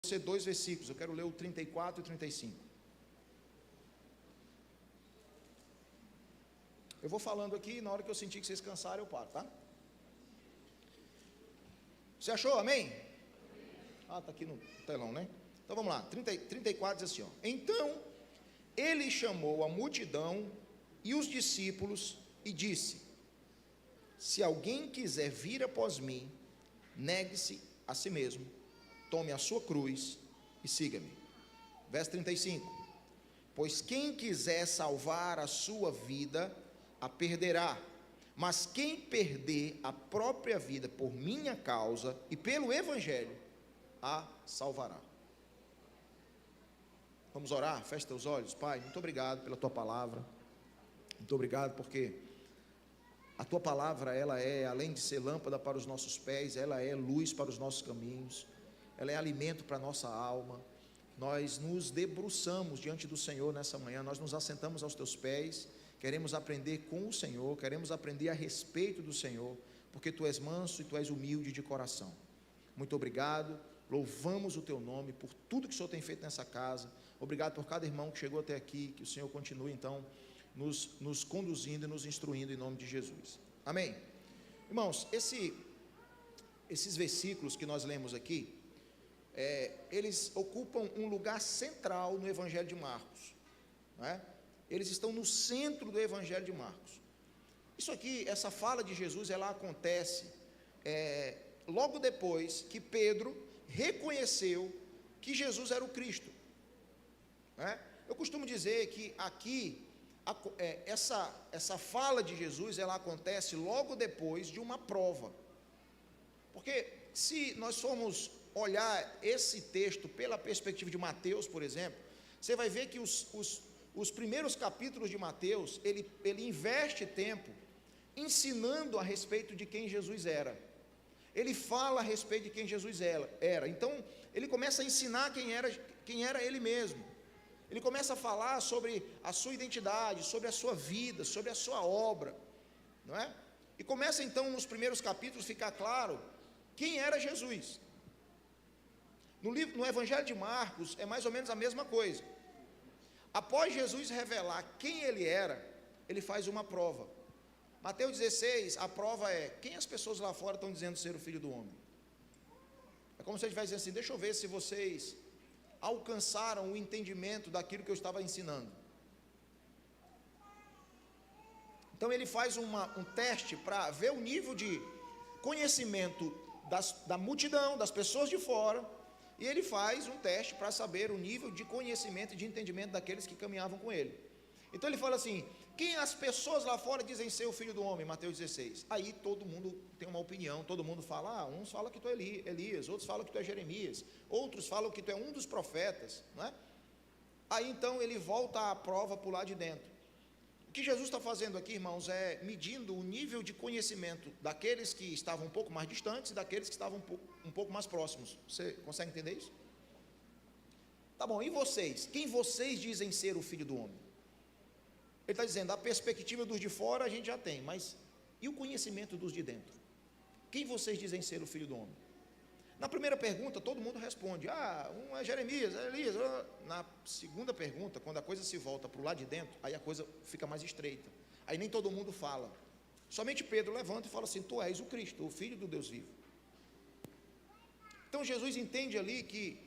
você 2 versículos, eu quero ler o 34 e 35. Eu vou falando aqui, na hora que eu sentir que vocês cansarem, eu paro, tá? Você achou, amém? Está aqui no telão, né? Então vamos lá, 34 diz assim, ó. Então, ele chamou a multidão e os discípulos e disse: se alguém quiser vir após mim, negue-se a si mesmo, tome a sua cruz e siga-me. Verso 35: pois quem quiser salvar a sua vida, a perderá, mas quem perder a própria vida por minha causa e pelo evangelho, a salvará. Vamos orar? Feche teus olhos. Pai, muito obrigado pela tua palavra, muito obrigado porque a tua palavra, ela é, além de ser lâmpada para os nossos pés, ela é luz para os nossos caminhos, ela é alimento para a nossa alma. Nós nos debruçamos diante do Senhor nessa manhã, nós nos assentamos aos teus pés, queremos aprender com o Senhor, queremos aprender a respeito do Senhor, porque tu és manso e tu és humilde de coração. Muito obrigado, louvamos o teu nome por tudo que o Senhor tem feito nessa casa. Obrigado por cada irmão que chegou até aqui, que o Senhor continue então nos conduzindo e nos instruindo em nome de Jesus, amém? Irmãos, esses versículos que nós lemos aqui, eles ocupam um lugar central no Evangelho de Marcos, não é? Eles estão no centro do Evangelho de Marcos. Isso aqui, essa fala de Jesus, ela acontece logo depois que Pedro reconheceu que Jesus era o Cristo, não é? Eu costumo dizer que aqui essa fala de Jesus, ela acontece logo depois de uma prova, porque se nós formos olhar esse texto pela perspectiva de Mateus, por exemplo, você vai ver que os primeiros capítulos de Mateus, ele investe tempo ensinando a respeito de quem Jesus era, ele fala a respeito de quem Jesus era, então ele começa a ensinar quem era ele mesmo, ele começa a falar sobre a sua identidade, sobre a sua vida, sobre a sua obra, não é? E começa então nos primeiros capítulos ficar claro quem era Jesus. No Evangelho de Marcos é mais ou menos a mesma coisa. Após Jesus revelar quem ele era, ele faz uma prova. Mateus 16, a prova é: quem as pessoas lá fora estão dizendo ser o Filho do Homem? É como se ele estivesse dizendo assim: deixa eu ver se vocês alcançaram o entendimento daquilo que eu estava ensinando. Então ele faz um teste para ver o nível de conhecimento da multidão, das pessoas de fora, e ele faz um teste para saber o nível de conhecimento e de entendimento daqueles que caminhavam com ele. Então ele fala assim: quem as pessoas lá fora dizem ser o Filho do Homem? Mateus 16. Aí todo mundo tem uma opinião, todo mundo fala, uns falam que tu é Elias, outros falam que tu é Jeremias, outros falam que tu é um dos profetas, não é? Aí então ele volta à prova por lá de dentro. O que Jesus está fazendo aqui, irmãos, é medindo o nível de conhecimento daqueles que estavam um pouco mais distantes e daqueles que estavam um pouco mais próximos. Você consegue entender isso? Tá bom, e vocês? Quem vocês dizem ser o Filho do Homem? Ele está dizendo, a perspectiva dos de fora a gente já tem, mas e o conhecimento dos de dentro? Quem vocês dizem ser o Filho do Homem? Na primeira pergunta, todo mundo responde, um é Jeremias, é Elias. Na segunda pergunta, quando a coisa se volta para o lado de dentro, aí a coisa fica mais estreita, aí nem todo mundo fala, somente Pedro levanta e fala assim: tu és o Cristo, o Filho do Deus vivo. Então Jesus entende ali que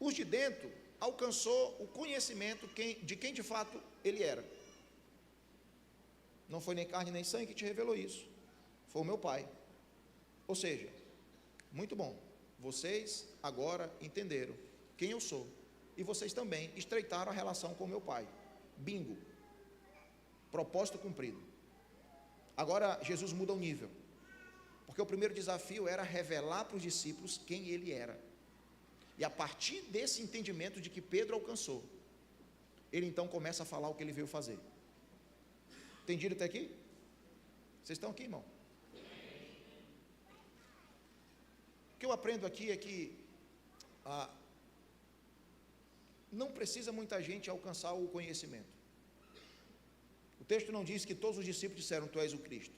os de dentro alcançou o conhecimento de quem de fato ele era. Não foi nem carne nem sangue que te revelou isso, foi o meu Pai. Ou seja, muito bom, vocês agora entenderam quem eu sou, e vocês também estreitaram a relação com o meu Pai. Bingo, propósito cumprido. Agora Jesus muda o nível, porque o primeiro desafio era revelar para os discípulos quem ele era, e a partir desse entendimento de que Pedro alcançou, ele então começa a falar o que ele veio fazer. Entendido até aqui? Vocês estão aqui, irmão? O que eu aprendo aqui é que não precisa muita gente alcançar o conhecimento. O texto não diz que todos os discípulos disseram: tu és o Cristo.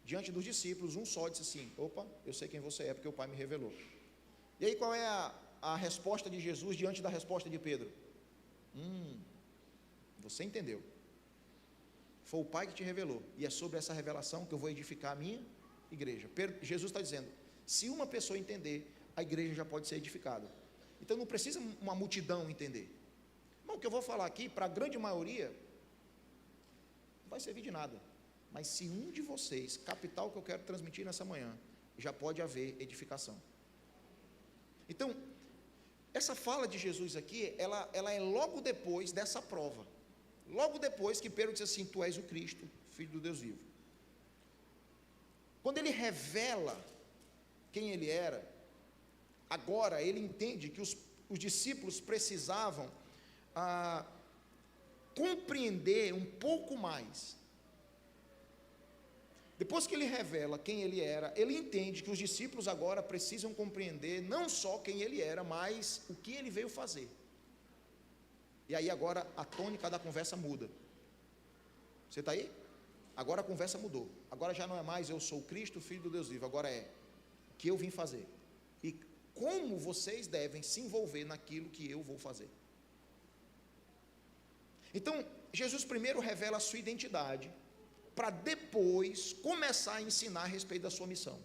Diante dos discípulos, um só disse assim: opa, eu sei quem você é porque o Pai me revelou. E aí qual é a resposta de Jesus diante da resposta de Pedro? Você entendeu. Foi o Pai que te revelou, e é sobre essa revelação que eu vou edificar a minha igreja. Jesus está dizendo, se uma pessoa entender, a igreja já pode ser edificada. Então não precisa uma multidão entender. Bom, o que eu vou falar aqui, para a grande maioria, não vai servir de nada. Mas se um de vocês captar o que eu quero transmitir nessa manhã, já pode haver edificação. Então, essa fala de Jesus aqui, ela é logo depois dessa prova. Logo depois que Pedro diz assim, tu és o Cristo, Filho do Deus vivo. Quando ele revela quem ele era, agora ele entende que os discípulos precisavam compreender um pouco mais. Depois que ele revela quem ele era, ele entende que os discípulos agora precisam compreender não só quem ele era, mas o que ele veio fazer. E aí agora a tônica da conversa muda. Você está aí? Agora a conversa mudou. Agora já não é mais eu sou o Cristo, Filho do Deus vivo. Agora é o que eu vim fazer. E como vocês devem se envolver naquilo que eu vou fazer. Então, Jesus primeiro revela a sua identidade, para depois começar a ensinar a respeito da sua missão.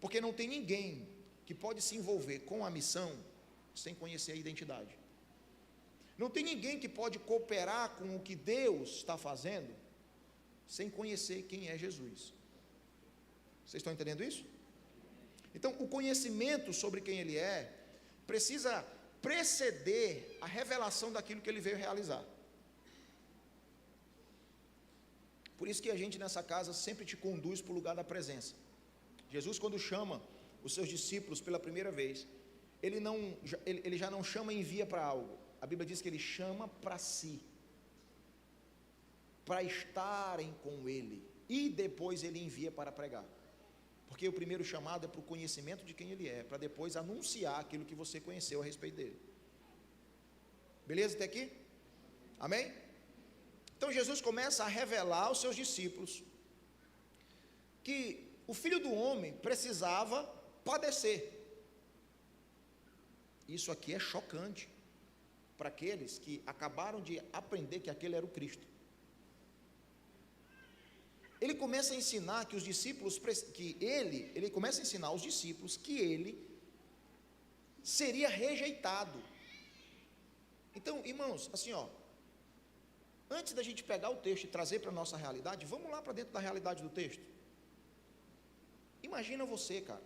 Porque não tem ninguém que pode se envolver com a missão sem conhecer a identidade. Não tem ninguém que pode cooperar com o que Deus está fazendo sem conhecer quem é Jesus. Vocês estão entendendo isso? Então, o conhecimento sobre quem Ele é precisa preceder a revelação daquilo que Ele veio realizar. Por isso que a gente nessa casa sempre te conduz para o lugar da presença. Jesus, quando chama os seus discípulos pela primeira vez, ele já não chama e envia para algo. A Bíblia diz que ele chama para si, para estarem com ele, e depois ele envia para pregar. Porque o primeiro chamado é para o conhecimento de quem ele é, para depois anunciar aquilo que você conheceu a respeito dele. Beleza até aqui? Amém? Então Jesus começa a revelar aos seus discípulos que o Filho do Homem precisava padecer. Isso aqui é chocante para aqueles que acabaram de aprender que aquele era o Cristo. Ele começa a ensinar que os discípulos, ele começa a ensinar aos discípulos que ele seria rejeitado. Então, irmãos, assim antes da gente pegar o texto e trazer para a nossa realidade, vamos lá para dentro da realidade do texto. Imagina você, cara,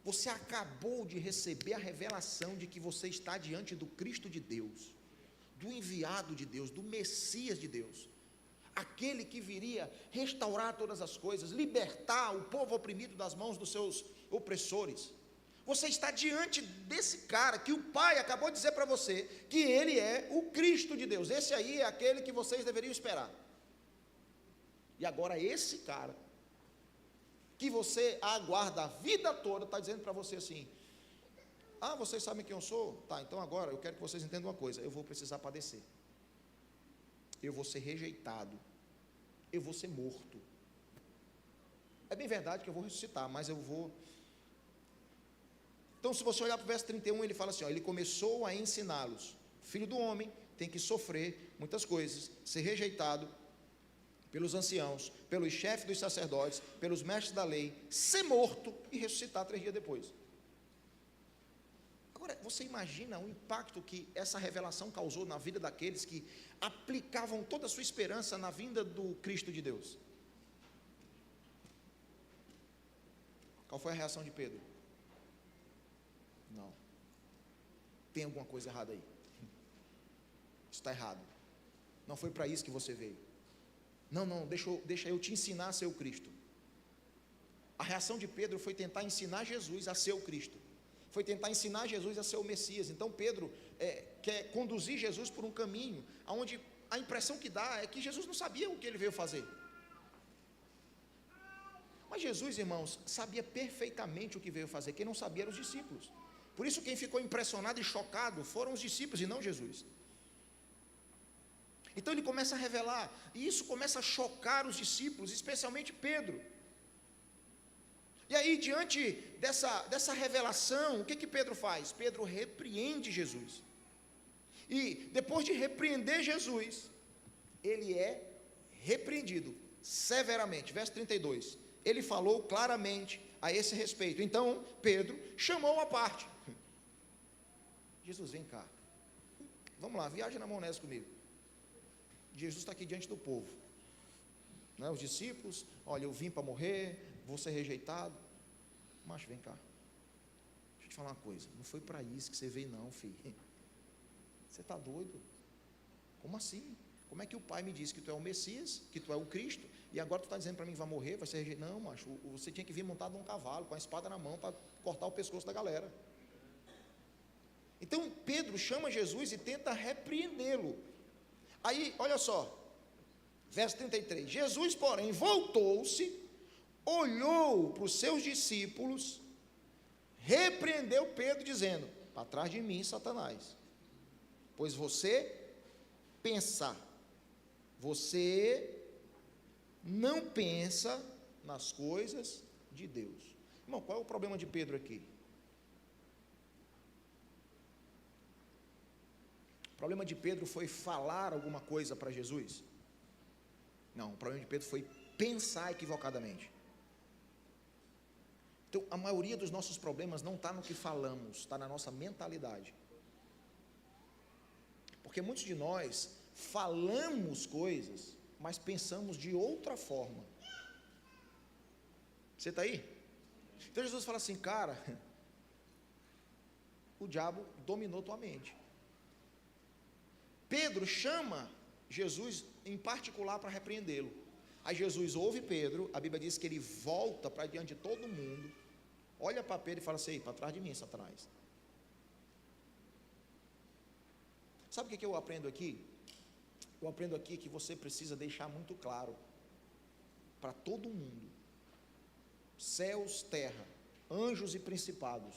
você acabou de receber a revelação de que você está diante do Cristo de Deus, do enviado de Deus, do Messias de Deus, aquele que viria restaurar todas as coisas, libertar o povo oprimido das mãos dos seus opressores. Você está diante desse cara que o Pai acabou de dizer para você que ele é o Cristo de Deus. Esse aí é aquele que vocês deveriam esperar. E agora esse cara que você aguarda a vida toda está dizendo para você assim: vocês sabem quem eu sou? Tá, então agora eu quero que vocês entendam uma coisa: eu vou precisar padecer, eu vou ser rejeitado, eu vou ser morto. É bem verdade que eu vou ressuscitar, mas eu vou... Então, se você olhar para o verso 31, ele fala assim, ele começou a ensiná-los: Filho do homem tem que sofrer muitas coisas, ser rejeitado pelos anciãos, pelos chefes dos sacerdotes, pelos mestres da lei, ser morto e ressuscitar 3 dias depois. Agora, você imagina o impacto que essa revelação causou na vida daqueles que aplicavam toda a sua esperança na vinda do Cristo de Deus? Qual foi a reação de Pedro? Não, tem alguma coisa errada aí, está errado, não foi para isso que você veio. Não, deixa eu te ensinar a ser o Cristo. A reação de Pedro foi tentar ensinar Jesus a ser o Cristo, foi tentar ensinar Jesus a ser o Messias. Então Pedro quer conduzir Jesus por um caminho onde a impressão que dá é que Jesus não sabia o que ele veio fazer. Mas Jesus, irmãos, sabia perfeitamente o que veio fazer. Quem não sabia eram os discípulos. Por isso quem ficou impressionado e chocado foram os discípulos e não Jesus. Então ele começa a revelar, e isso começa a chocar os discípulos, especialmente Pedro. E aí, diante dessa revelação, o que Pedro faz? Pedro repreende Jesus. E depois de repreender Jesus, ele é repreendido severamente. Verso 32. Ele falou claramente a esse respeito. Então, Pedro chamou à parte. Jesus, vem cá. Vamos lá, viaja na maionese comigo. Jesus está aqui diante do povo. Não é? Os discípulos, olha, eu vim para morrer, vou ser rejeitado. Macho, vem cá. Deixa eu te falar uma coisa. Não foi para isso que você veio não, filho. Você está doido? Como assim? Como é que o pai me disse que tu é o Messias, que tu é o Cristo, e agora tu está dizendo para mim que vai morrer, vai ser rejeitado? Não, macho, você tinha que vir montado num cavalo, com a espada na mão, para cortar o pescoço da galera. Então, Pedro chama Jesus e tenta repreendê-lo. Aí, olha só, verso 33, Jesus, porém, voltou-se, olhou para os seus discípulos, repreendeu Pedro, dizendo, para trás de mim, Satanás, pois você não pensa nas coisas de Deus. Irmão, qual é o problema de Pedro aqui? O problema de Pedro foi falar alguma coisa para Jesus? Não, o problema de Pedro foi pensar equivocadamente. Então, a maioria dos nossos problemas não está no que falamos, está na nossa mentalidade. Porque muitos de nós falamos coisas, mas pensamos de outra forma. Você está aí? Então Jesus fala assim, cara, o diabo dominou tua mente. Pedro chama Jesus em particular para repreendê-lo. Aí Jesus ouve Pedro, a Bíblia diz que ele volta para diante de todo mundo, olha para Pedro e fala assim, para trás de mim, Satanás. Sabe o que eu aprendo aqui? Eu aprendo aqui que você precisa deixar muito claro para todo mundo, céus, terra, anjos e principados,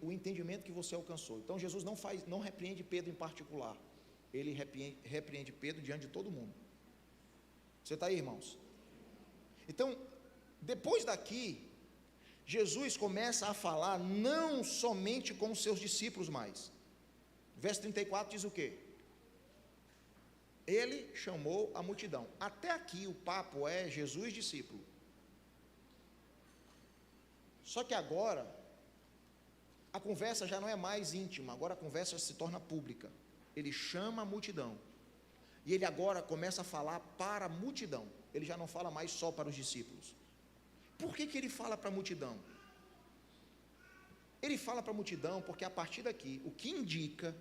o entendimento que você alcançou. Então Jesus não repreende Pedro em particular, ele repreende Pedro diante de todo mundo. Você está aí, irmãos? Então, depois daqui, Jesus começa a falar não somente com os seus discípulos mais. Verso 34 diz o quê? Ele chamou a multidão. Até aqui o papo é Jesus discípulo. Só que agora a conversa já não é mais íntima, agora a conversa se torna pública. Ele chama a multidão. E ele agora começa a falar para a multidão. Ele já não fala mais só para os discípulos. Por que ele fala para a multidão? Ele fala para a multidão porque a partir daqui, o que indica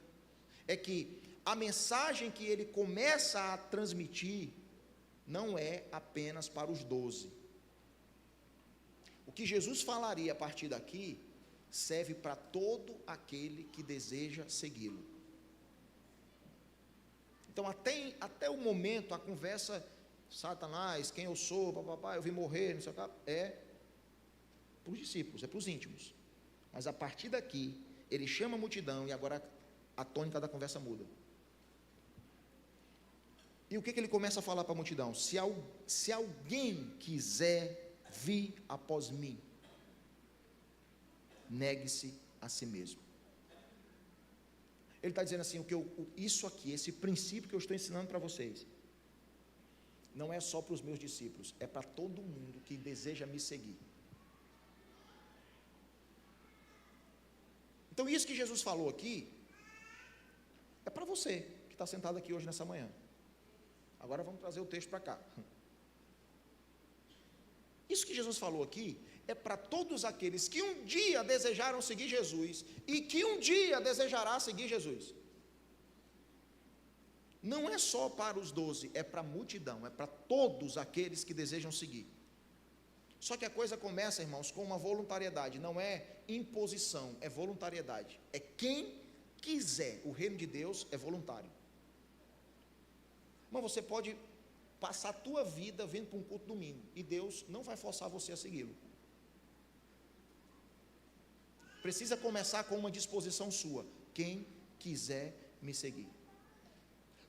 é que a mensagem que ele começa a transmitir não é apenas para os 12. O que Jesus falaria a partir daqui serve para todo aquele que deseja segui-lo. Então, até o momento, a conversa, Satanás, quem eu sou, papapá, eu vim morrer, não sei o que, é para os discípulos, é para os íntimos. Mas a partir daqui, ele chama a multidão e agora a tônica da conversa muda. E o que ele começa a falar para a multidão? Se alguém quiser vir após mim, negue-se a si mesmo. Ele está dizendo assim, isso aqui, esse princípio que eu estou ensinando para vocês, não é só para os meus discípulos, é para todo mundo que deseja me seguir. Então isso que Jesus falou aqui, é para você que está sentado aqui hoje nessa manhã. Agora vamos trazer o texto para cá. Isso que Jesus falou aqui é para todos aqueles que um dia desejaram seguir Jesus e que um dia desejará seguir Jesus. Não é só para os 12, é para a multidão, é para todos aqueles que desejam seguir. Só que a coisa começa, irmãos, com uma voluntariedade, não é imposição, é voluntariedade. É quem quiser, o reino de Deus é voluntário. Mas você pode passar a tua vida vindo para um culto domingo, e Deus não vai forçar você a segui-lo. Precisa começar com uma disposição sua, quem quiser me seguir.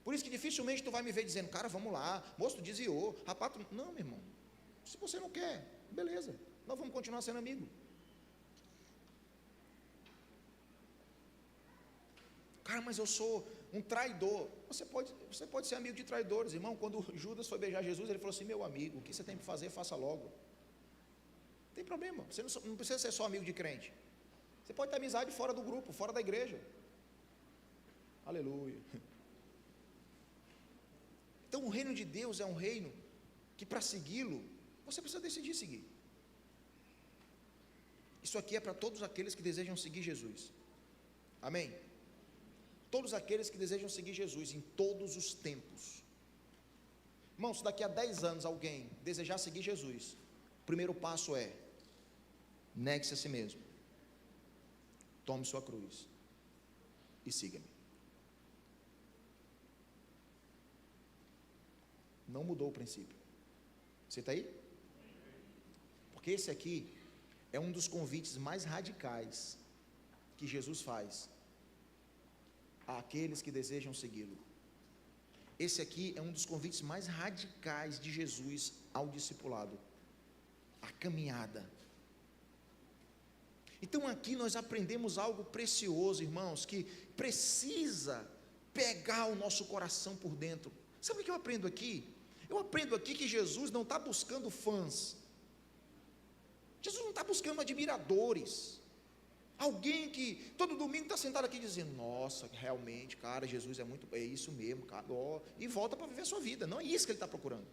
Por isso que dificilmente tu vai me ver dizendo, cara, vamos lá, moço, tu desviou, rapaz, não, meu irmão, Se você não quer, beleza, nós vamos continuar sendo amigos. Cara, mas eu sou um traidor. Você pode ser amigo de traidores, irmão. Quando Judas foi beijar Jesus, ele falou assim: meu amigo, o que você tem que fazer, faça logo. Não tem problema, você não precisa ser só amigo de crente. Você pode ter amizade fora do grupo, fora da igreja. Aleluia. Então o reino de Deus é um reino que, para segui-lo, você precisa decidir seguir. Isso aqui é para todos aqueles que desejam seguir Jesus. Amém? Todos aqueles que desejam seguir Jesus em todos os tempos. Irmão, se daqui a 10 anos alguém desejar seguir Jesus, o primeiro passo é: negue-se a si mesmo, tome sua cruz e siga-me. Não mudou o princípio. Você está aí? Porque esse aqui é um dos convites mais radicais que Jesus faz àqueles que desejam segui-lo. Esse aqui é um dos convites mais radicais de Jesus ao discipulado, a caminhada. Então aqui nós aprendemos algo precioso, irmãos, que precisa pegar o nosso coração por dentro. Sabe o que eu aprendo aqui? Eu aprendo aqui que Jesus não está buscando fãs, Jesus não está buscando admiradores, alguém que todo domingo está sentado aqui dizendo: nossa, realmente, cara, Jesus é isso mesmo, cara, ó, e volta para viver a sua vida. Não é isso que ele está procurando.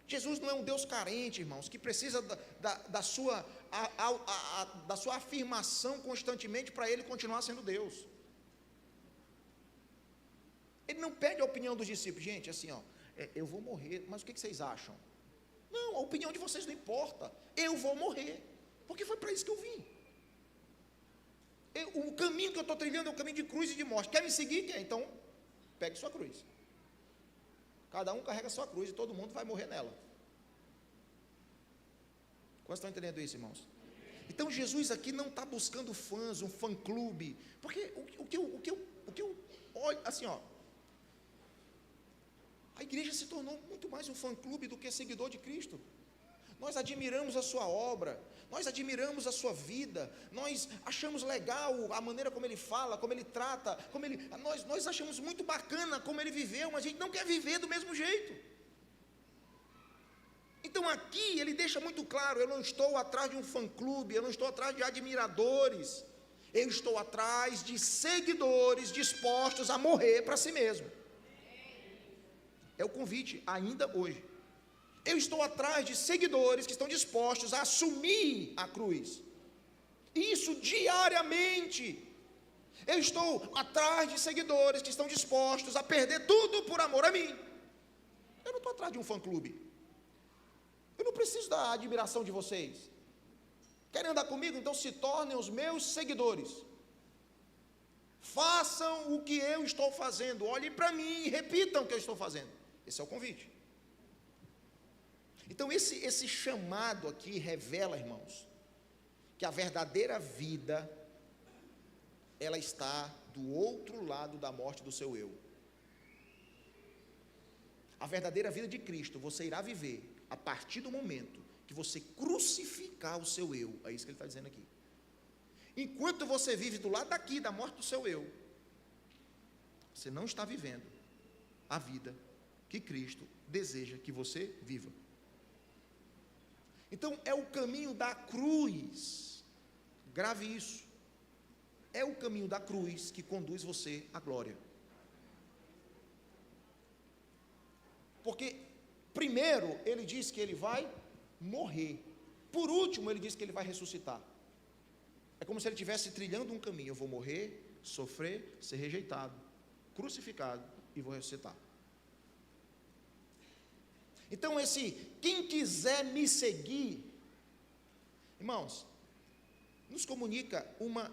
Jesus não é um Deus carente, irmãos, que precisa da sua afirmação constantemente para ele continuar sendo Deus. Ele não pede a opinião dos discípulos: gente, assim, ó, eu vou morrer, mas o que vocês acham? Não, a opinião de vocês não importa, eu vou morrer, porque foi para isso que eu vim. O caminho que eu estou trilhando é um caminho de cruz e de morte. Quer me seguir? Quer? Então, pegue sua cruz. Cada um carrega sua cruz e todo mundo vai morrer nela. Quantos estão entendendo isso, irmãos? Então Jesus aqui não está buscando fãs, um fã-clube, porque o que eu olho, assim, ó, a igreja se tornou muito mais um fã-clube do que seguidor de Cristo. Nós admiramos a sua obra, nós admiramos a sua vida, nós achamos legal a maneira como ele fala, como ele trata, nós achamos muito bacana como ele viveu, mas a gente não quer viver do mesmo jeito. Então aqui ele deixa muito claro: eu não estou atrás de um fã-clube, eu não estou atrás de admiradores, eu estou atrás de seguidores dispostos a morrer para si mesmo. É o convite ainda hoje. Eu estou atrás de seguidores que estão dispostos a assumir a cruz, isso diariamente. Eu estou atrás de seguidores que estão dispostos a perder tudo por amor a mim. Eu não estou atrás de um fã-clube, eu não preciso da admiração de vocês. Querem andar comigo? Então se tornem os meus seguidores, façam o que eu estou fazendo, olhem para mim e repitam o que eu estou fazendo. Esse é o convite. Então esse chamado aqui revela, irmãos, que a verdadeira vida, ela está do outro lado da morte do seu eu. A verdadeira vida de Cristo você irá viver a partir do momento que você crucificar o seu eu. É isso que ele está dizendo aqui. Enquanto você vive do lado daqui da morte do seu eu, você não está vivendo a vida que Cristo deseja que você viva. Então é o caminho da cruz, grave isso, é o caminho da cruz que conduz você à glória. Porque primeiro ele diz que ele vai morrer, por último ele diz que ele vai ressuscitar. É como se ele estivesse trilhando um caminho: eu vou morrer, sofrer, ser rejeitado, crucificado e vou ressuscitar. Então quem quiser me seguir, irmãos, nos comunica uma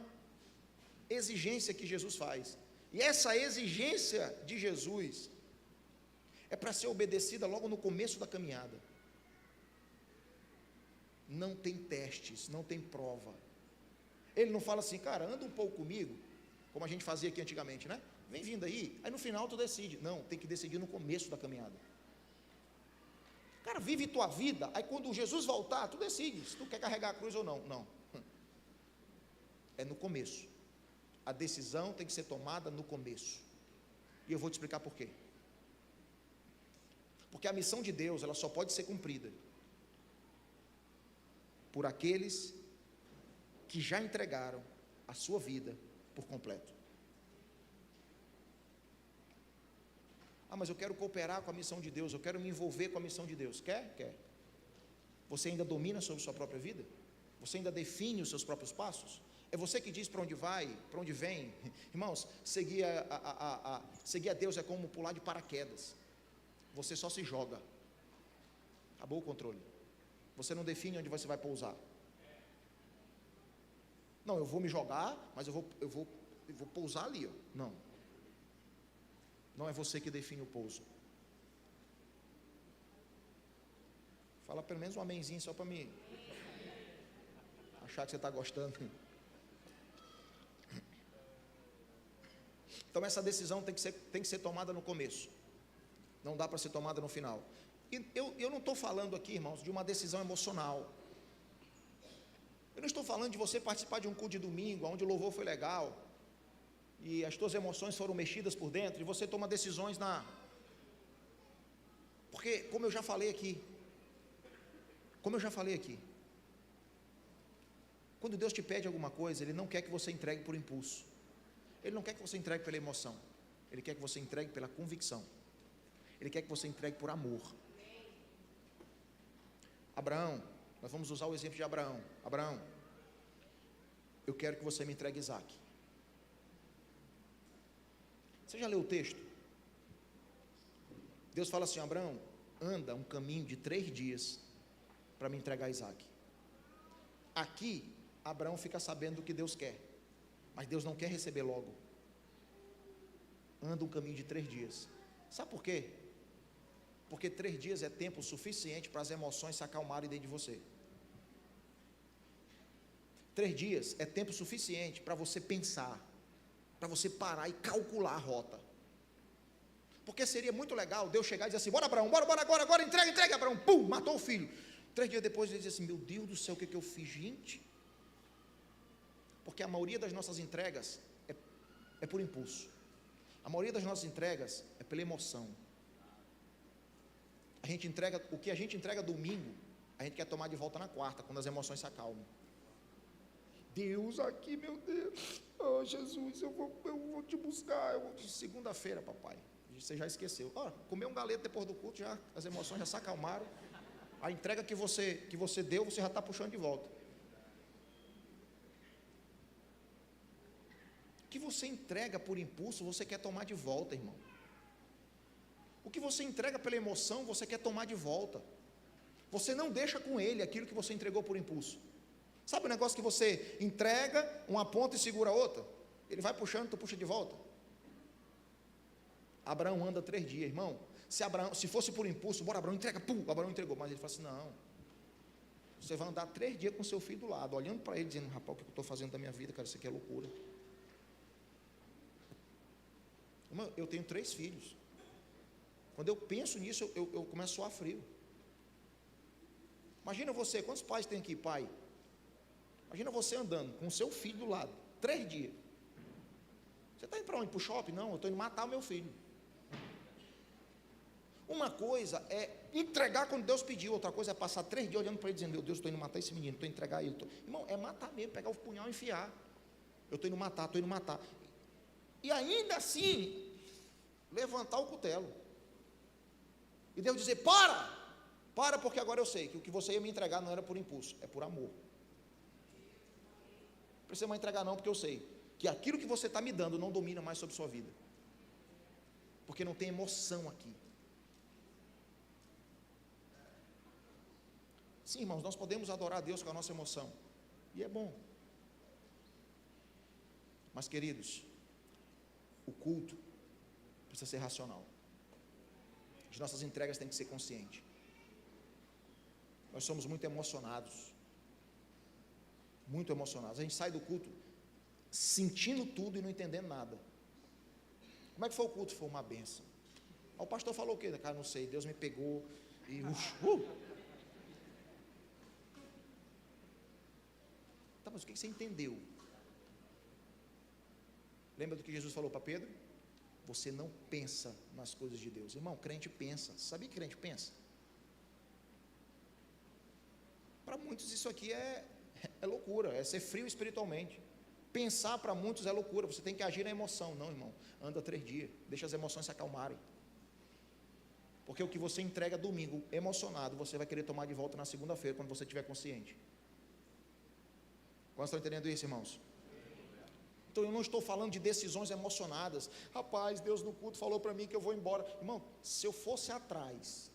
exigência que Jesus faz, e essa exigência de Jesus é para ser obedecida logo no começo da caminhada. Não tem testes, não tem prova. Ele não fala assim: cara, anda um pouco comigo, como a gente fazia aqui antigamente, né? Vem vindo aí no final tu decide. Não, tem que decidir no começo da caminhada. Cara, vive tua vida, aí quando Jesus voltar, tu decide se tu quer carregar a cruz ou não. Não. É no começo. A decisão tem que ser tomada no começo. E eu vou te explicar por quê. Porque a missão de Deus, ela só pode ser cumprida por aqueles que já entregaram a sua vida por completo. Ah, mas eu quero cooperar com a missão de Deus, eu quero me envolver com a missão de Deus. Quer? Quer. Você ainda domina sobre sua própria vida? Você ainda define os seus próprios passos? É você que diz para onde vai, para onde vem. Irmãos, seguir a Deus é como pular de paraquedas. Você só se joga. Acabou o controle. Você não define onde você vai pousar. Não, eu vou me jogar, mas eu vou pousar ali, ó. Não. Não é você que define o pouso. Fala pelo menos um amenzinho só para me achar que você está gostando. Então essa decisão tem que ser tomada no começo. Não dá para ser tomada no final. E eu não estou falando aqui, irmãos, de uma decisão emocional. Eu não estou falando de você participar de um culto de domingo, onde o louvor foi legal, e as tuas emoções foram mexidas por dentro, e você toma decisões porque, como eu já falei aqui, quando Deus te pede alguma coisa, Ele não quer que você entregue por impulso, Ele não quer que você entregue pela emoção, Ele quer que você entregue pela convicção, Ele quer que você entregue por amor. Abraão, nós vamos usar o exemplo de Abraão. Abraão, eu quero que você me entregue Isaque. Você já leu o texto? Deus fala assim: Abraão, anda um caminho de 3 dias para me entregar Isaque. Aqui, Abraão fica sabendo do que Deus quer, mas Deus não quer receber logo. Anda um caminho de 3 dias. Sabe por quê? Porque 3 dias é tempo suficiente para as emoções se acalmarem dentro de você. 3 dias é tempo suficiente para você pensar, para você parar e calcular a rota. Porque seria muito legal Deus chegar e dizer assim: bora Abraão, bora agora, entrega Abraão, pum, matou o filho. 3 dias depois ele diz assim: meu Deus do céu, o que eu fiz, gente? Porque a maioria das nossas entregas é por impulso. A maioria das nossas entregas é pela emoção. O que a gente entrega domingo, a gente quer tomar de volta na quarta, quando as emoções se acalmam. Deus aqui, meu Deus, oh Jesus, eu vou te buscar, segunda-feira, papai, você já esqueceu. Comer um galeto depois do culto, as emoções já se acalmaram, a entrega que você deu, você já está puxando de volta. O que você entrega por impulso, você quer tomar de volta, irmão. O que você entrega pela emoção, você quer tomar de volta. Você não deixa com ele aquilo que você entregou por impulso. Sabe o negócio que você entrega uma ponta e segura a outra? Ele vai puxando, tu puxa de volta. Abraão anda 3 dias, irmão. Se fosse por impulso, bora Abraão, entrega, pum, Abraão entregou. Mas ele fala assim: não, você vai andar 3 dias com seu filho do lado, olhando para ele, dizendo: rapaz, o que eu estou fazendo da minha vida, cara, isso aqui é loucura. Irmão, eu tenho 3 filhos. Quando eu penso nisso, eu começo a suar frio. Imagina você, quantos pais tem aqui, pai? Imagina você andando com o seu filho do lado, 3 dias. Você está indo para onde? Para o shopping? Não, eu estou indo matar o meu filho. Uma coisa é entregar quando Deus pediu, outra coisa é passar 3 dias olhando para ele, dizendo: meu Deus, estou indo matar esse menino, estou indo entregar ele. Irmão, é matar mesmo, pegar o punhal e enfiar. Eu estou indo matar. E ainda assim, levantar o cutelo. E Deus dizer: para, porque agora eu sei que o que você ia me entregar não era por impulso, é por amor. Não precisa mais entregar não, porque eu sei que aquilo que você está me dando não domina mais sobre sua vida, porque não tem emoção aqui. Sim, irmãos, nós podemos adorar a Deus com a nossa emoção, e é bom, mas queridos, o culto precisa ser racional. As nossas entregas têm que ser conscientes. Nós somos muito emocionados. A gente sai do culto sentindo tudo e não entendendo nada. Como é que foi o culto? Foi uma bênção. O pastor falou o quê? Cara, não sei, Deus me pegou E Tá, mas o que você entendeu? Lembra do que Jesus falou para Pedro? Você não pensa nas coisas de Deus. Irmão, crente pensa. Sabia que crente pensa? Para muitos isso aqui é loucura, é ser frio espiritualmente. Pensar para muitos é loucura, você tem que agir na emoção. Não, irmão, anda 3 dias, deixa as emoções se acalmarem. Porque o que você entrega domingo emocionado, você vai querer tomar de volta na segunda-feira, quando você estiver consciente. Quantos estão entendendo isso, irmãos? Então eu não estou falando de decisões emocionadas. Rapaz, Deus no culto falou para mim que eu vou embora. Irmão, se eu fosse atrás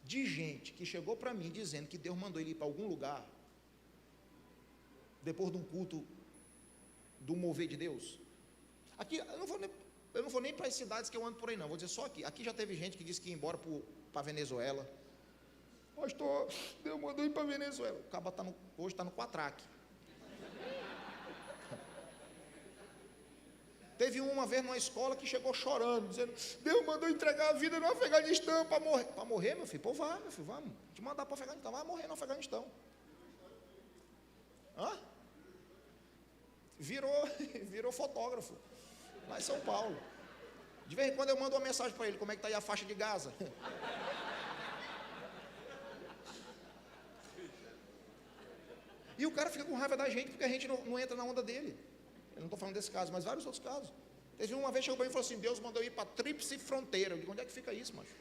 de gente que chegou para mim dizendo que Deus mandou ele ir para algum lugar, depois de um culto, do mover de Deus, aqui, eu não vou nem para as cidades que eu ando por aí não, vou dizer só aqui já teve gente que disse que ia embora para Venezuela. Pastor, Deus mandou ir para Venezuela, o cara hoje está no Quatraque. Teve uma vez numa escola que chegou chorando, dizendo, Deus mandou entregar a vida no Afeganistão para morrer. Para morrer, meu filho? Pô, vai, meu filho, vamos te mandar para o Afeganistão, vai morrer no Afeganistão. Hã? Virou fotógrafo lá em São Paulo. De vez em quando eu mando uma mensagem para ele, como é que está aí a faixa de Gaza? E o cara fica com raiva da gente, porque a gente não entra na onda dele. Eu não estou falando desse caso, mas vários outros casos. Teve uma vez chegou para mim e falou assim, Deus mandou eu ir para a Tríplice Fronteira. Eu digo, onde é que fica isso, macho?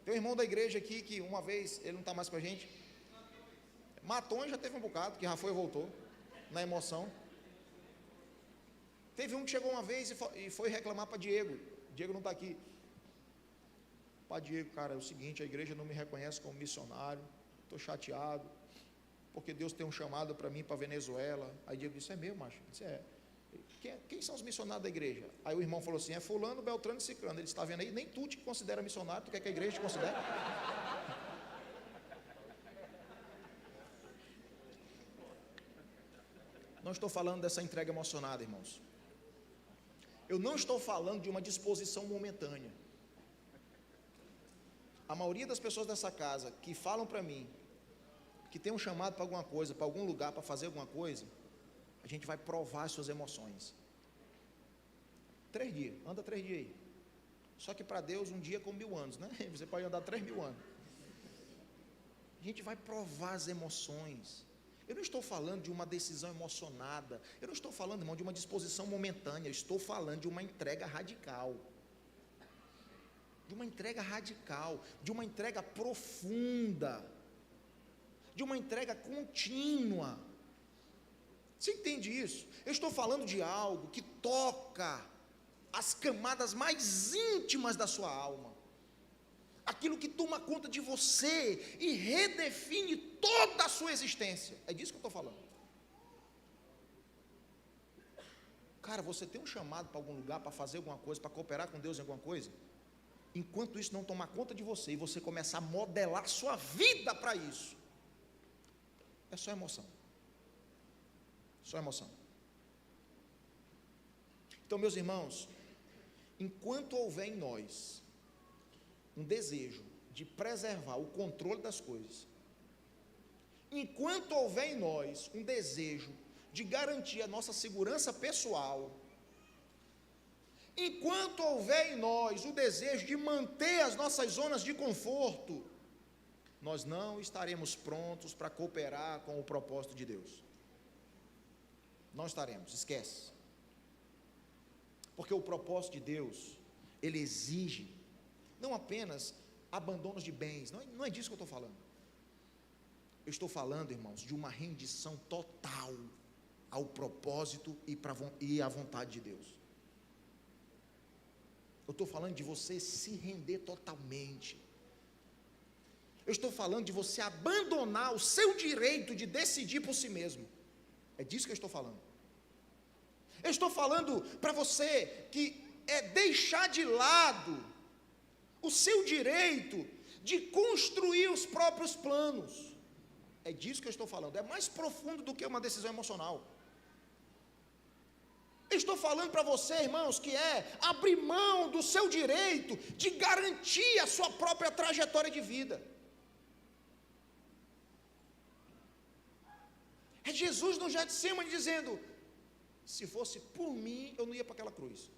Tem um irmão da igreja aqui, que uma vez, ele não está mais com a gente, Matões já teve um bocado, que já foi e voltou, na emoção. Teve um que chegou uma vez e foi reclamar para Diego não está aqui. Para Diego, cara, é o seguinte, a igreja não me reconhece como missionário, estou chateado, porque Deus tem um chamado para mim, para Venezuela. Aí Diego disse, é mesmo, macho? Disse, é. Quem são os missionários da igreja? Aí o irmão falou assim, é fulano, Beltrano e Cicrano. Ele está vendo aí, nem tu te considera missionário, tu quer que a igreja te considere? Não estou falando dessa entrega emocionada, irmãos. Eu não estou falando de uma disposição momentânea. A maioria das pessoas dessa casa que falam para mim que tem um chamado para alguma coisa, para algum lugar, para fazer alguma coisa, a gente vai provar as suas emoções. 3 dias, anda 3 dias aí. Só que para Deus um dia é como 1000 anos, né? Você pode andar 3000 anos. A gente vai provar as emoções. Eu não estou falando de uma decisão emocionada, eu não estou falando, irmão, de uma disposição momentânea, eu estou falando de uma entrega radical. De uma entrega radical, de uma entrega profunda, de uma entrega contínua. Você entende isso? Eu estou falando de algo que toca as camadas mais íntimas da sua alma, aquilo que toma conta de você e redefine toda a sua existência. É disso que eu estou falando. Cara, você tem um chamado para algum lugar, para fazer alguma coisa, para cooperar com Deus em alguma coisa? Enquanto isso não tomar conta de você e você começar a modelar sua vida para isso, é só emoção. Só emoção. Então, meus irmãos, enquanto houver em nós um desejo de preservar o controle das coisas, enquanto houver em nós um desejo de garantir a nossa segurança pessoal, enquanto houver em nós o desejo de manter as nossas zonas de conforto, nós não estaremos prontos para cooperar com o propósito de Deus. Não estaremos, esquece. Porque o propósito de Deus, ele exige não apenas abandonos de bens, não é disso que eu estou falando. Eu estou falando, irmãos, de uma rendição total ao propósito e à vontade de Deus. Eu estou falando de você se render totalmente. Eu estou falando de você abandonar o seu direito de decidir por si mesmo. É disso que eu estou falando. Eu estou falando para você que é deixar de lado o seu direito de construir os próprios planos. É disso que eu estou falando. É mais profundo do que uma decisão emocional. Estou falando para você, irmãos, que é abrir mão do seu direito de garantir a sua própria trajetória de vida. É Jesus no Getsemane dizendo: se fosse por mim, eu não ia para aquela cruz.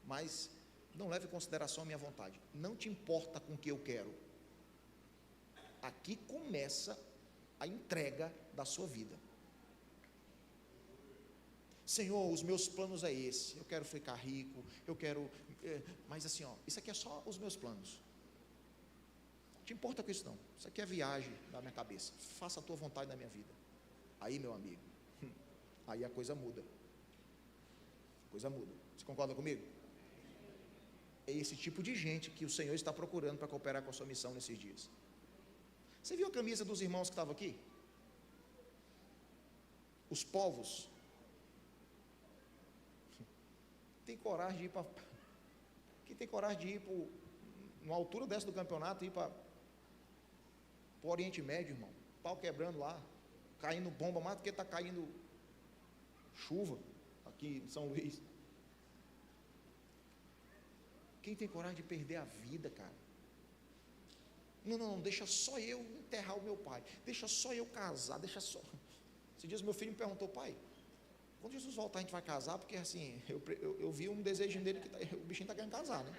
Mas não leve em consideração a minha vontade. Não te importa com o que eu quero. Aqui começa a entrega da sua vida. Senhor, os meus planos é esse. Eu quero ficar rico, eu quero... mas assim, isso aqui é só os meus planos. Não te importa com isso não. Isso aqui é viagem da minha cabeça. Faça a tua vontade na minha vida. Aí, meu amigo, aí a coisa muda. A coisa muda. Você concorda comigo? É esse tipo de gente que o Senhor está procurando para cooperar com a sua missão nesses dias. Você viu a camisa dos irmãos que estavam aqui? Os povos. Tem coragem de ir para... Quem tem coragem de ir para uma altura dessa do campeonato, ir para o Oriente Médio, irmão? Pau quebrando lá, caindo bomba mais do que está caindo chuva aqui em São Luís. Quem tem coragem de perder a vida, cara? Não, deixa só eu enterrar o meu pai, deixa só eu casar, deixa só... Esses dias meu filho me perguntou: pai, quando Jesus voltar a gente vai casar? Porque assim, eu vi um desejo dele, que o bichinho está querendo casar, né?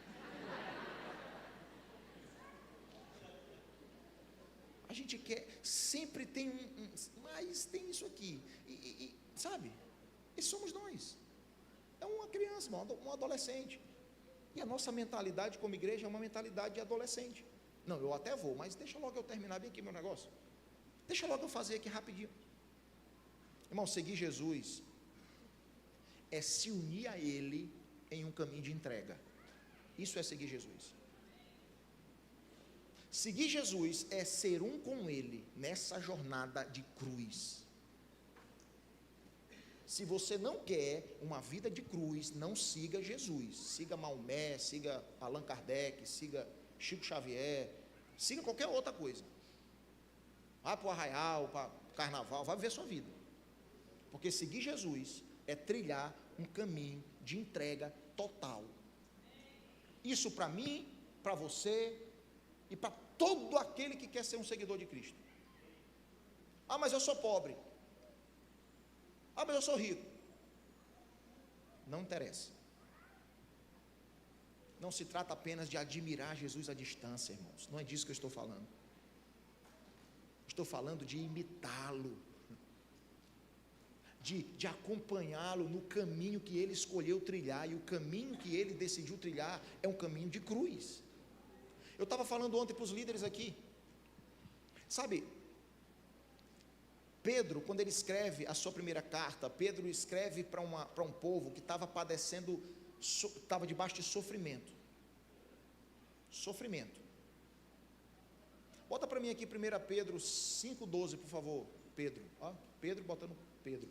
A gente quer, sempre tem mas tem isso aqui, sabe? E somos nós. É uma criança, um adolescente. E a nossa mentalidade como igreja é uma mentalidade de adolescente. Não, eu até vou, mas deixa logo eu terminar bem aqui meu negócio. Deixa logo eu fazer aqui rapidinho. Irmão, seguir Jesus é se unir a Ele em um caminho de entrega. Isso é seguir Jesus. Seguir Jesus é ser um com Ele nessa jornada de cruz. Se você não quer uma vida de cruz, não siga Jesus. Siga Maomé, siga Allan Kardec, siga Chico Xavier, siga qualquer outra coisa. Vá para o arraial, para o carnaval, vai viver sua vida. Porque seguir Jesus é trilhar um caminho de entrega total. Isso para mim, para você e para todo aquele que quer ser um seguidor de Cristo. Ah, mas eu sou pobre. Ah, mas eu sou rico. Não interessa. Não se trata apenas de admirar Jesus à distância, irmãos. Não é disso que eu estou falando. Estou falando de imitá-lo, de acompanhá-lo no caminho que ele escolheu trilhar. E o caminho que ele decidiu trilhar é um caminho de cruz. Eu estava falando ontem para os líderes aqui, sabe, Pedro, quando ele escreve a sua primeira carta, Pedro escreve para um povo que estava padecendo, estava debaixo de sofrimento. Bota para mim aqui 1 Pedro 5,12, por favor. Pedro, Pedro botando Pedro.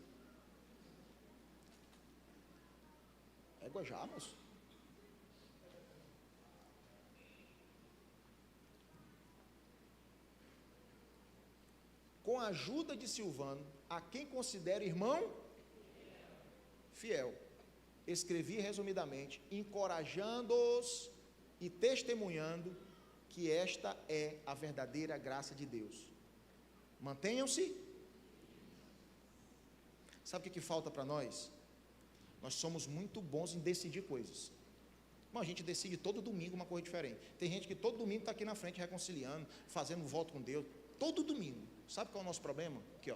Égua já, moço. Com a ajuda de Silvano, a quem considero irmão fiel, escrevi resumidamente, encorajando-os e testemunhando que esta é a verdadeira graça de Deus. Mantenham-se. Sabe o que falta para nós? Nós somos muito bons em decidir coisas. Bom, a gente decide todo domingo uma coisa diferente. Tem gente que todo domingo está aqui na frente reconciliando, fazendo voto com Deus, todo domingo. Sabe qual é o nosso problema? Aqui,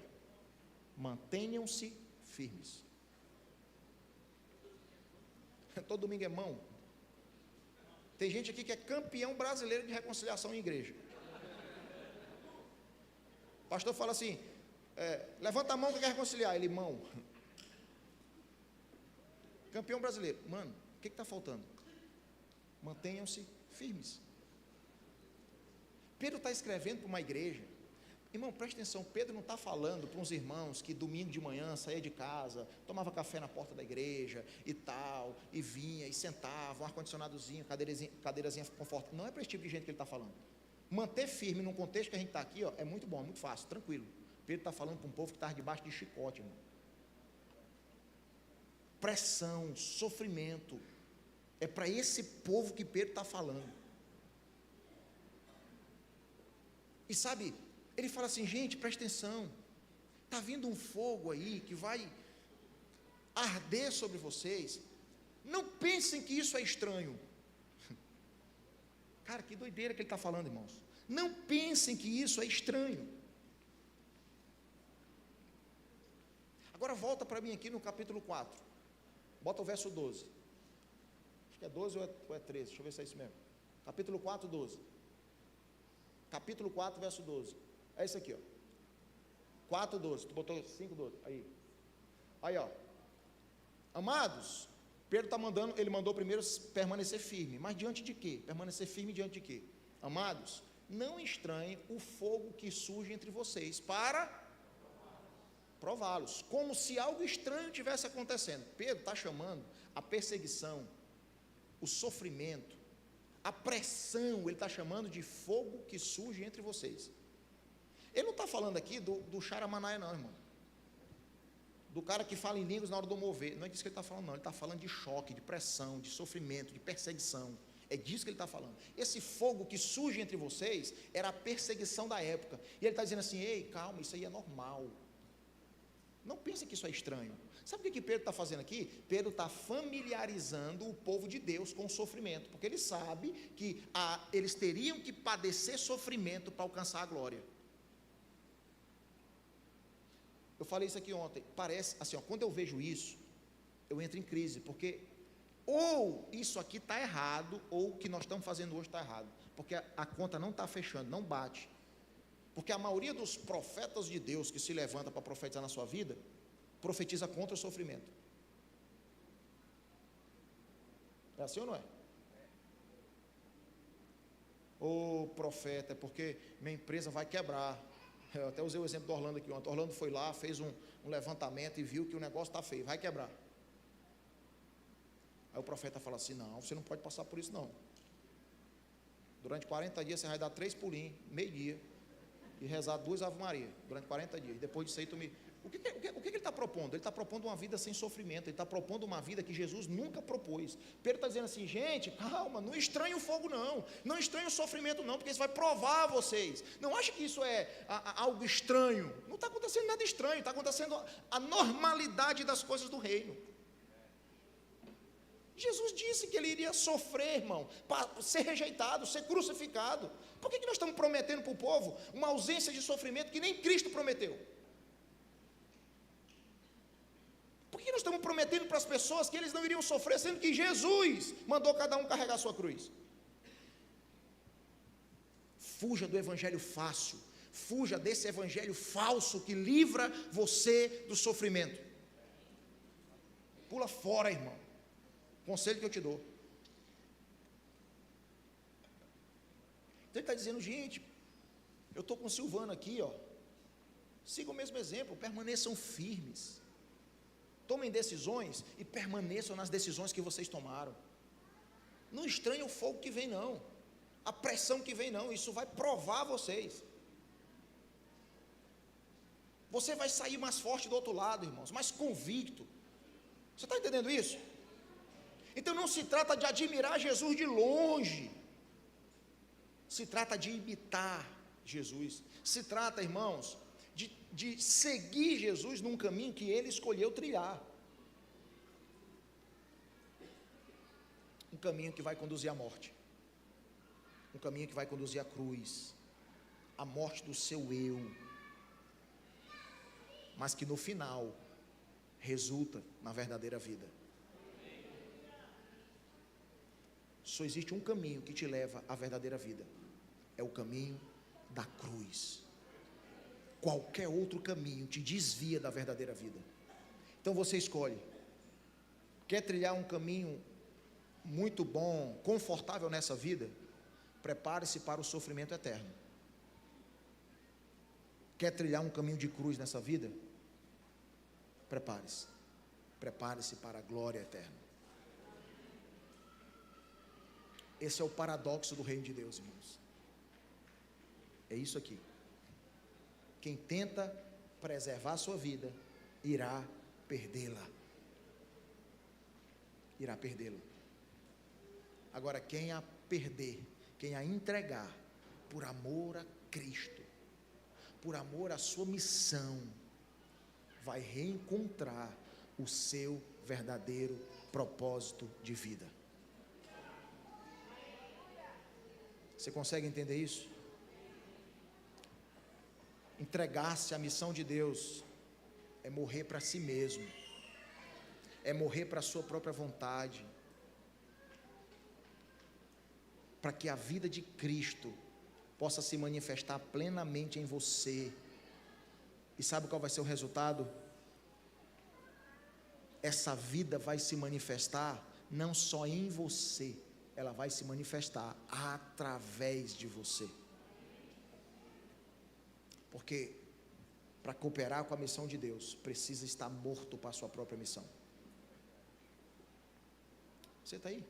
mantenham-se firmes. Todo domingo é mão. Tem gente aqui que é campeão brasileiro de reconciliação em igreja. O pastor fala assim: levanta a mão que quer reconciliar. Ele, mão. Campeão brasileiro. Mano, o que está faltando? Mantenham-se firmes. Pedro está escrevendo para uma igreja. Irmão, preste atenção, Pedro não está falando para uns irmãos que domingo de manhã saía de casa, tomava café na porta da igreja e tal, e vinha e sentava, um ar-condicionadozinho, cadeirazinha confortável. Não é para esse tipo de gente que ele está falando. Manter firme num contexto que a gente está aqui, é muito bom, é muito fácil, tranquilo. Pedro está falando para um povo que está debaixo de chicote, irmão. pressão, sofrimento. É para esse povo que Pedro está falando. E sabe, ele fala assim, gente, presta atenção, está vindo um fogo aí que vai arder sobre vocês, não pensem que isso é estranho. Cara, que doideira que ele está falando, irmãos. Não pensem que isso é estranho. Agora volta para mim aqui no capítulo 4, bota o verso 12, acho que é 12 ou é 13, deixa eu ver se é isso mesmo, capítulo 4, 12, capítulo 4, verso 12, é isso aqui, ó, 4, 12, tu botou 5, 12, aí ó, amados, Pedro está mandando, ele mandou primeiro permanecer firme, mas diante de quê? Permanecer firme diante de quê? Amados, não estranhem o fogo que surge entre vocês, para prová-los, como se algo estranho tivesse acontecendo. Pedro está chamando a perseguição, o sofrimento, a pressão, ele está chamando de fogo que surge entre vocês. Ele não está falando aqui do Xaramanaia não, irmão, do cara que fala em línguas na hora do mover, não é disso que ele está falando não, ele está falando de choque, de pressão, de sofrimento, de perseguição, é disso que ele está falando. Esse fogo que surge entre vocês, era a perseguição da época, e ele está dizendo assim, ei, calma, isso aí é normal, não pense que isso é estranho. Sabe o que Pedro está fazendo aqui? Pedro está familiarizando o povo de Deus com o sofrimento, porque ele sabe que eles teriam que padecer sofrimento para alcançar a glória. Eu falei isso aqui ontem, parece assim, ó, quando eu vejo isso, eu entro em crise, porque ou isso aqui está errado, ou o que nós estamos fazendo hoje está errado, porque a conta não está fechando, não bate. Porque a maioria dos profetas de Deus que se levanta para profetizar na sua vida, profetiza contra o sofrimento. É assim ou não é? Ô profeta, é porque minha empresa vai quebrar. Eu até usei o exemplo do Orlando aqui ontem. Orlando foi lá, fez um levantamento e viu que o negócio está feio, vai quebrar. Aí o profeta fala assim, não, você não pode passar por isso não. Durante 40 dias você vai dar 3 pulinhos, meio-dia, e rezar 2 Ave Maria, durante 40 dias, e depois disso aí tu me... O que ele está propondo? Ele está propondo uma vida sem sofrimento, ele está propondo uma vida que Jesus nunca propôs. Pedro está dizendo assim, gente, calma, não estranhe o fogo não, não estranhe o sofrimento não, porque isso vai provar vocês, não acha que isso é algo estranho, não está acontecendo nada estranho, está acontecendo a normalidade das coisas do reino. Jesus disse que ele iria sofrer, irmão, para ser rejeitado, ser crucificado. Por que nós estamos prometendo para o povo uma ausência de sofrimento que nem Cristo prometeu? Por que nós estamos prometendo para as pessoas que eles não iriam sofrer, sendo que Jesus mandou cada um carregar a sua cruz? Fuja do evangelho fácil, fuja desse evangelho falso que livra você do sofrimento. Pula fora, irmão. Conselho que eu te dou. Então ele está dizendo, gente, eu estou com o Silvano aqui, ó, sigam o mesmo exemplo, permaneçam firmes, tomem decisões e permaneçam nas decisões que vocês tomaram. Não estranhem o fogo que vem não, a pressão que vem não, isso vai provar vocês. Você vai sair mais forte do outro lado, irmãos, mais convicto. Você está entendendo isso? Então não se trata de admirar Jesus de longe, se trata de imitar Jesus, se trata, irmãos, de seguir Jesus num caminho que ele escolheu trilhar, um caminho que vai conduzir à morte, um caminho que vai conduzir à cruz, à morte do seu eu, mas que no final resulta na verdadeira vida. Só existe um caminho que te leva à verdadeira vida, é o caminho da cruz. Qualquer outro caminho te desvia da verdadeira vida. Então você escolhe, quer trilhar um caminho muito bom, confortável nessa vida? Prepare-se para o sofrimento eterno. Quer trilhar um caminho de cruz nessa vida? Prepare-se para a glória eterna. Esse é o paradoxo do reino de Deus, irmãos. É isso aqui. Quem tenta preservar a sua vida, irá perdê-la. irá perdê-la. Agora, quem a perder, quem a entregar, por amor a Cristo, por amor à sua missão, vai reencontrar o seu verdadeiro propósito de vida. Você consegue entender isso? Entregar-se à missão de Deus é morrer para si mesmo, é morrer para a sua própria vontade, para que a vida de Cristo possa se manifestar plenamente em você. E sabe qual vai ser o resultado? Essa vida vai se manifestar não só em você, ela vai se manifestar através de você. Porque para cooperar com a missão de Deus, precisa estar morto para a sua própria missão. Você está aí?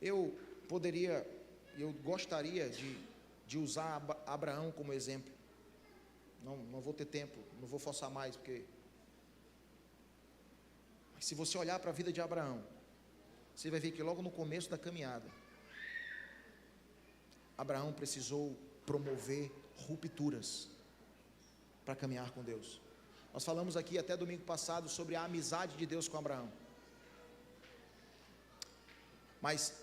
Eu gostaria de usar Abraão como exemplo. Não vou ter tempo, não vou forçar mais, porque... Mas se você olhar para a vida de Abraão, você vai ver que logo no começo da caminhada, Abraão precisou promover rupturas para caminhar com Deus. Nós falamos aqui até domingo passado sobre a amizade de Deus com Abraão. Mas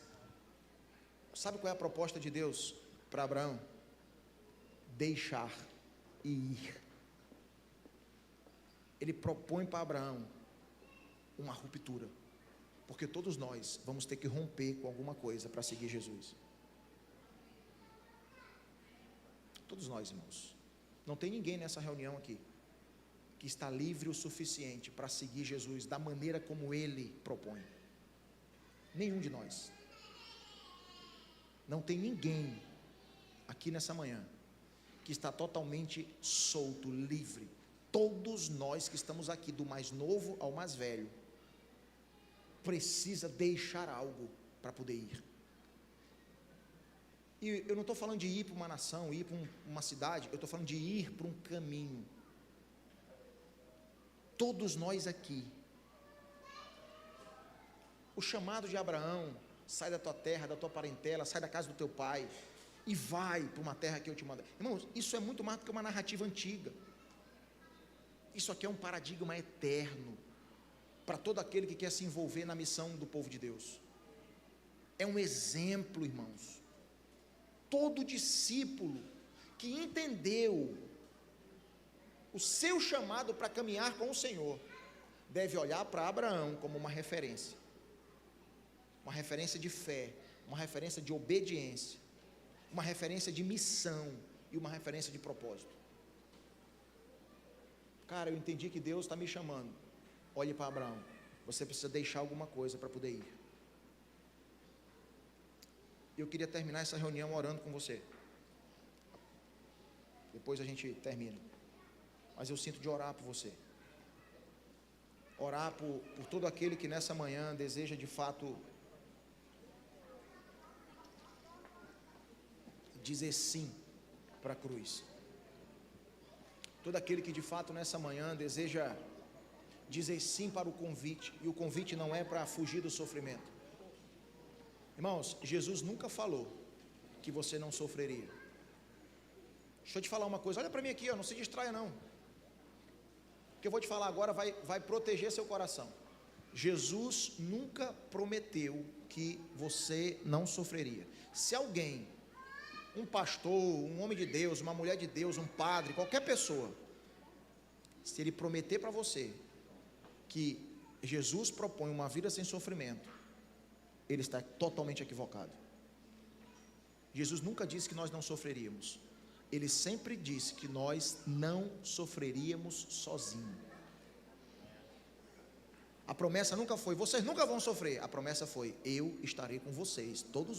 sabe qual é a proposta de Deus para Abraão? Deixar e ir. Ele propõe para Abraão uma ruptura, porque todos nós vamos ter que romper com alguma coisa para seguir Jesus. Todos nós, irmãos. Não tem ninguém nessa reunião aqui que está livre o suficiente para seguir Jesus da maneira como Ele propõe. Nenhum de nós. Não tem ninguém aqui nessa manhã que está totalmente solto, livre. Todos nós que estamos aqui, do mais novo ao mais velho, precisa deixar algo para poder ir. E eu não estou falando de ir para uma nação, ir para uma cidade, eu estou falando de ir para um caminho. Todos nós aqui, o chamado de Abraão: sai da tua terra, da tua parentela, sai da casa do teu pai e vai para uma terra que eu te mando. Irmãos, isso é muito mais do que uma narrativa antiga. Isso aqui é um paradigma eterno para todo aquele que quer se envolver na missão do povo de Deus. É um exemplo, irmãos. Todo discípulo que entendeu o seu chamado para caminhar com o Senhor deve olhar para Abraão como uma referência de fé, uma referência de obediência, uma referência de missão e uma referência de propósito. Cara, eu entendi que Deus está me chamando. Olhe para Abraão, você precisa deixar alguma coisa para poder ir. Eu queria terminar essa reunião orando com você. Depois a gente termina. Mas eu sinto de orar por você. Orar por todo aquele que nessa manhã deseja de fato dizer sim para a cruz. Todo aquele que de fato nessa manhã deseja dizer sim para o convite. E o convite não é para fugir do sofrimento. Irmãos, Jesus nunca falou que você não sofreria. Deixa eu te falar uma coisa, olha para mim aqui, não se distraia não. O que eu vou te falar agora vai proteger seu coração. Jesus nunca prometeu que você não sofreria. Se alguém, um pastor, um homem de Deus, uma mulher de Deus, um padre, qualquer pessoa, se ele prometer para você que Jesus propõe uma vida sem sofrimento, ele está totalmente equivocado. Jesus nunca disse que nós não sofreríamos. Ele sempre disse que nós não sofreríamos sozinhos. A promessa nunca foi: vocês nunca vão sofrer. A promessa foi: eu estarei com vocês todos os